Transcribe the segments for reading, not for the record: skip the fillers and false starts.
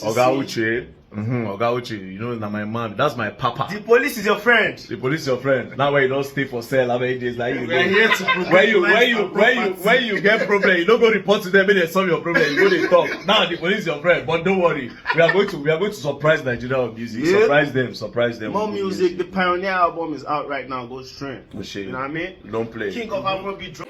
Oga Uche. Oga Uche, you know, na my man. That's my papa. The police is your friend. The police is your friend. Now when you don't stay for sale, how many days like you We're here to protect when you get problem, you don't go report to them when they solve your problem. You go they talk. Now the police is your friend, but don't worry. We are going to surprise Nigeria with music. Yeah. Surprise them. More music. The Pioneer album is out right now. Go stream. You know what I mean? Don't play. King of Afrobeat drum.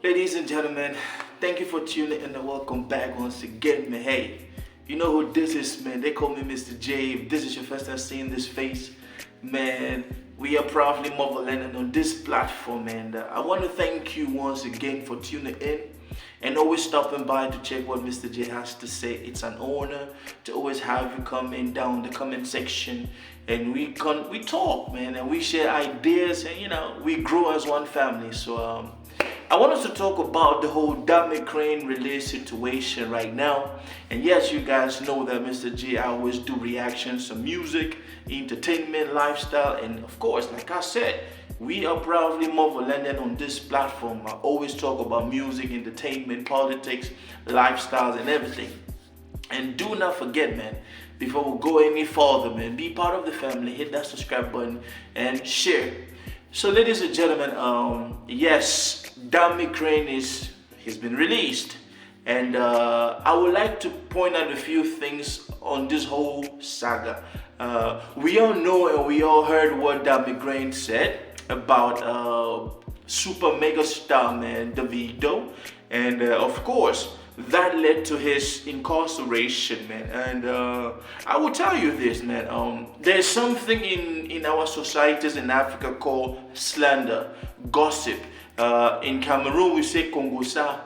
Ladies and gentlemen, thank you for tuning in and welcome back once again, man. Hey, you know who this is, man. They call me MisterJaay. If this is your first time seeing this face, man, we are proudly motherland on this platform, and I want to thank you once again for tuning in and always stopping by to check what MisterJaay has to say. It's an honor to always have you come in down the comment section and we talk, man, and we share ideas, and you know, we grow as one family. So I want us to talk about the whole DammyKrane release situation right now. And yes, you guys know that MisterJaay, I always do reactions to music, entertainment, lifestyle, and of course, like I said, we are proudly motherlanded on this platform. I always talk about music, entertainment, politics, lifestyles, and everything. And do not forget, man, before we go any further, man, be part of the family, hit that subscribe button and share. So ladies and gentlemen, yes, DammyKrane has been released, and I would like to point out a few things on this whole saga. We all know and we all heard what DammyKrane said about super megastar man Davido, and of course that led to his incarceration, man. And I will tell you this, man, there's something in our societies in Africa called slander, gossip. In Cameroon we say kongosa.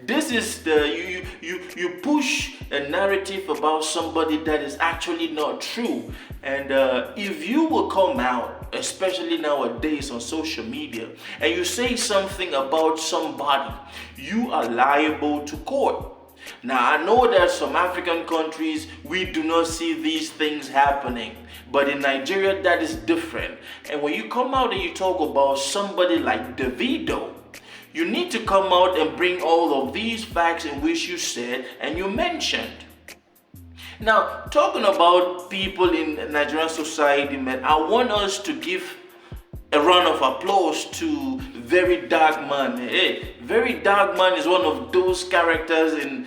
This is the you push a narrative about somebody that is actually not true, and if you will come out, especially nowadays on social media, and you say something about somebody, you are liable to court. Now I know that some African countries we do not see these things happening, but in Nigeria that is different. And when you come out and you talk about somebody like Davido, you need to come out and bring all of these facts in which you said and you mentioned. Now, talking about people in Nigerian society, man, I want us to give a round of applause to VeryDarkMan. Hey, VeryDarkMan is one of those characters in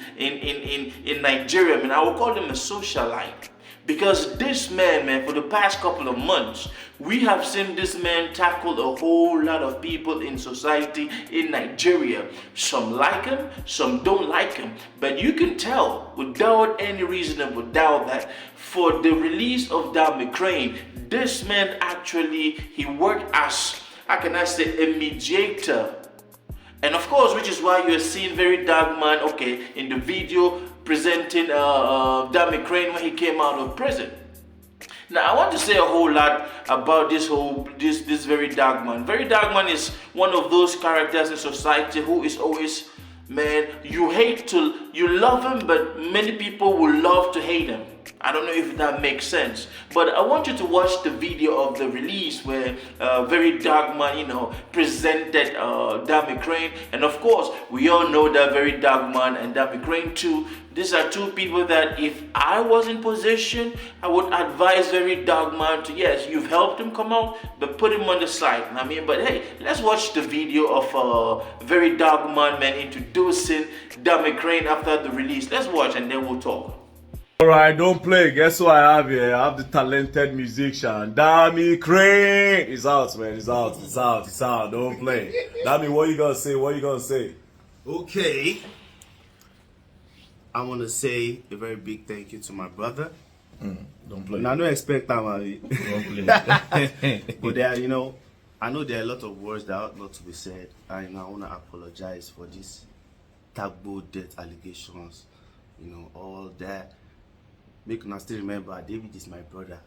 Nigeria, man. I will call him a socialite. Because this man, for the past couple of months, we have seen this man tackle a whole lot of people in society in Nigeria. Some like him, some don't like him. But you can tell without any reasonable doubt that for the release of DammyKrane, this man actually, he worked as, how can I say, a mediator. And of course, which is why you're seeing VeryDarkMan, okay, in the video presenting DammyKrane when he came out of prison. Now I want to say a whole lot about this VeryDarkMan. VeryDarkMan is one of those characters in society who is always, man, you love him, but many people will love to hate him. I don't know if that makes sense, but I want you to watch the video of the release where VeryDarkMan, you know, presented DammyKrane. And of course, we all know that VeryDarkMan and DammyKrane too, these are two people that if I was in position, I would advise VeryDarkMan to, yes, you've helped him come out, but put him on the side. I mean, but hey, let's watch the video of VeryDarkMan, man, introducing DammyKrane after the release. Let's watch and then we'll talk. Alright, don't play. Guess what I have here? I have the talented musician, DammyKrane. It's out, man. It's out. Don't play. Dammy, what you gonna say? Okay. I want to say a very big thank you to my brother. Don't play. Now, I don't expect that, man. Don't play. But there, you know, I know there are a lot of words that ought not to be said. And I want to apologize for these taboo death allegations. You know, all that. Make us still remember, David is my brother,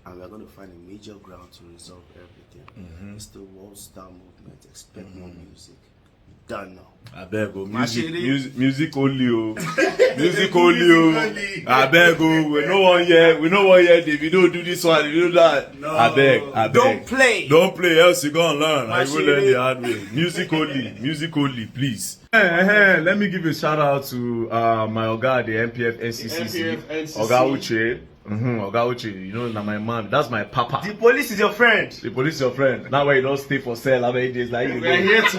and we are going to find a major ground to resolve everything. It's the world star movement. Expect more music. done now. I beg go Machete. music only oh. Music only oh. I beg go. We no one here. Davido do this one. Davido do that. No. I beg. Don't play. Don't play. Else you gonna learn. I will Machete. learn the hard way. Music only, please. Let me give a shout out to my Oga, the MPF NCCC, Oga Uche. Oga Uche, you know, na my man. That's my papa. The police is your friend. The police is your friend. Now where you don't stay for sale, how many days like you We're here to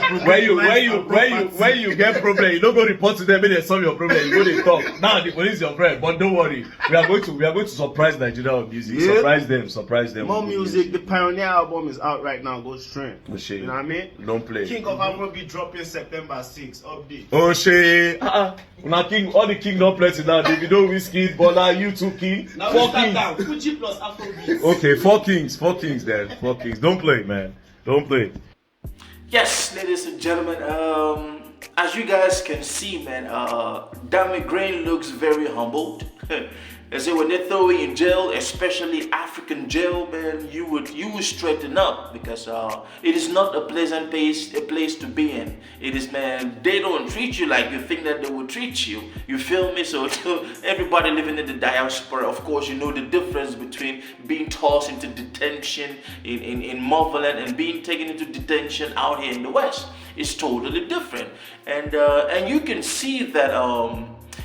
protect when you get problem, you don't go report to them when they solve your problem. You go they talk. Now the police is your friend, but don't worry. We are going to surprise Nigeria with music. Yeah. Surprise them. More music. The Pioneer album is out right now. Go straight. Oh, shit. You know what I mean? Don't play. King of Afrobeat dropping September 6. Update. Oh shit. Now king, all the king don't play it now. Davido, Whiskey, Bola, you two king. Now 4 we start kings. down. Fuji plus Afrobeat. Okay, 4 kings then. 4 kings. Don't play, man. Don't play. Yes, ladies and gentlemen, as you guys can see, man, DammyKrane looks very humbled. They say when they throw you in jail, especially African jail, man, you would straighten up, because it is not a pleasant place to be in. It is, man, they don't treat you like you think that they will treat you. You feel me? So everybody living in the diaspora, of course, you know the difference between being tossed into detention in Motherland and being taken into detention out here in the West. It's totally different. And you can see that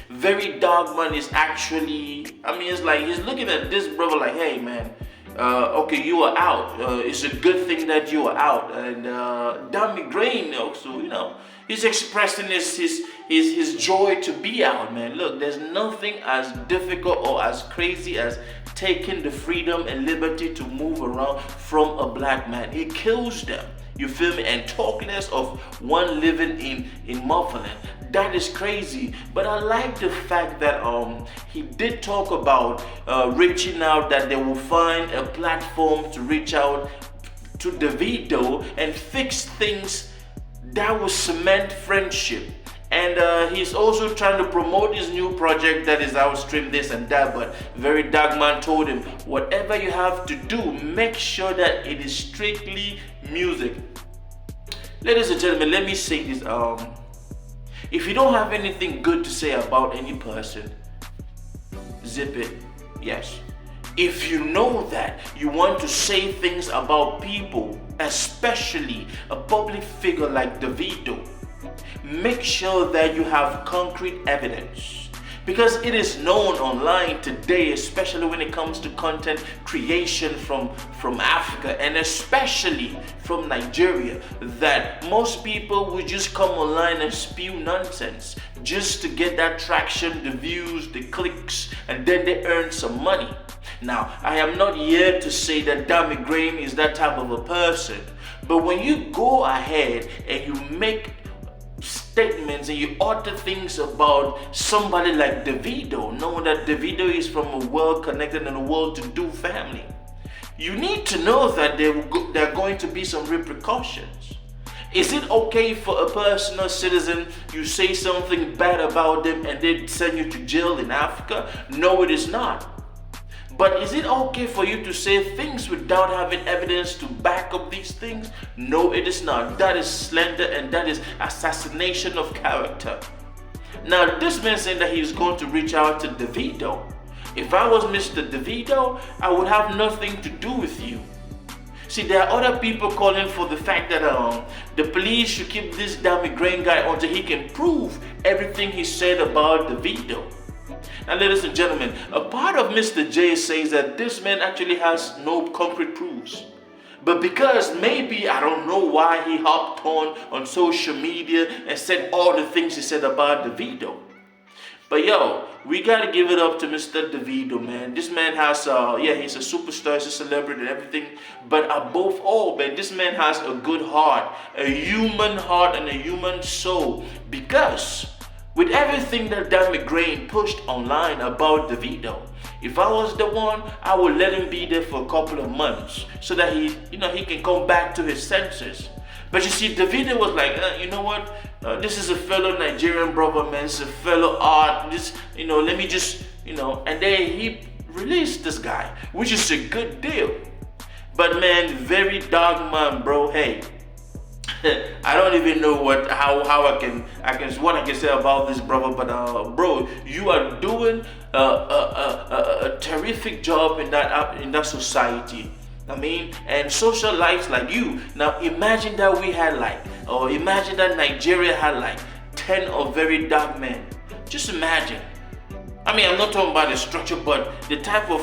VeryDarkMan is actually, I mean, it's like he's looking at this brother like, hey man, okay, you are out. It's a good thing that you are out. And DammyKrane also, you know, he's expressing his joy to be out, man. Look, there's nothing as difficult or as crazy as taking the freedom and liberty to move around from a black man. It kills them. You feel me? And talk less of one living in Motherland. That is crazy. But I like the fact that he did talk about reaching out, that they will find a platform to reach out to Davido and fix things that will cement friendship. And he's also trying to promote his new project that is outstream this and that. But VeryDarkMan told him, whatever you have to do, make sure that it is strictly music. Ladies and gentlemen, let me say this. If you don't have anything good to say about any person, zip it. Yes. If you know that you want to say things about people, especially a public figure like Davido, make sure that you have concrete evidence. Because it is known online today, especially when it comes to content creation from Africa and especially from Nigeria, that most people will just come online and spew nonsense just to get that traction, the views, the clicks, and then they earn some money. Now, I am not here to say that DammyKrane is that type of a person, but when you go ahead and you make statements and you utter things about somebody like Davido, knowing that Davido is from a well-connected and a well-to-do family, you need to know that there are going to be some repercussions. Is it okay for a personal citizen, you say something bad about them and they send you to jail in Africa? No, it is not. But is it okay for you to say things without having evidence to back up these things? No, it is not. That is slander and that is assassination of character. Now, this man saying that he's going to reach out to Davido. If I was Mr. Davido, I would have nothing to do with you. See, there are other people calling for the fact that the police should keep this DammyKrane guy until he can prove everything he said about Davido. Now, ladies and gentlemen, a part of MisterJaay says that this man actually has no concrete proofs. But because maybe, I don't know why he hopped on social media and said all the things he said about Davido. But yo, we gotta give it up to Mr. Davido, man. This man has, yeah, he's a superstar, he's a celebrity and everything. But above all, man, this man has a good heart, a human heart and a human soul. Because with everything that DammyKrane pushed online about Davido, if I was the one, I would let him be there for a couple of months so that he can come back to his senses. But you see, Davido was like, you know what? This is a fellow Nigerian brother, man. This is a fellow art. This, let me just, and then he released this guy, which is a good deal. But man, VeryDarkMan, bro, hey, I don't even know how I can what I can say about this brother, but bro, you are doing a terrific job in that society. I mean, and socialites like you. Now imagine that we had imagine that Nigeria had 10 of very dark men. Just imagine. I mean, I'm not talking about the structure, but the type of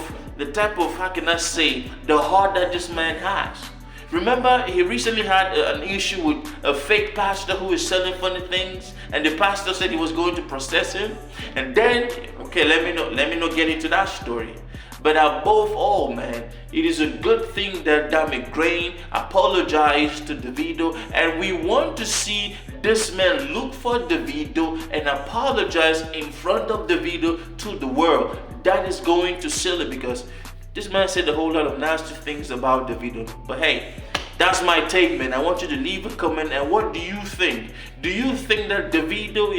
how can I say, the heart that this man has. Remember, he recently had an issue with a fake pastor who is selling funny things, and the pastor said he was going to process him. And then, okay, let me not get into that story. But above all, man, it is a good thing that DammyKrane apologized to Davido, and we want to see this man look for Davido and apologize in front of Davido to the world. That is going to seal it, because this man said a whole lot of nasty things about Davido. But hey, that's my take, man. I want you to leave a comment. And what do you think? Do you think that Davido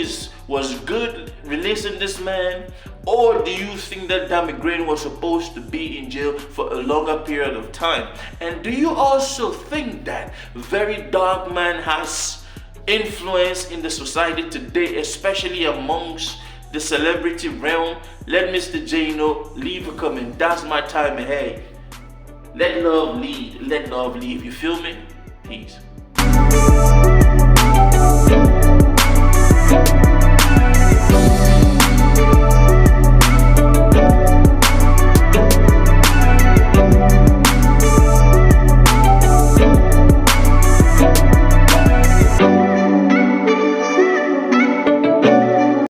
was good releasing this man? Or do you think that DammyKrane was supposed to be in jail for a longer period of time? And do you also think that VeryDarkMan has influence in the society today, especially amongst the celebrity realm? Let MisterJaay know. Leave a comment. That's my time. And hey, let love lead. Let love leave. You feel me? Peace.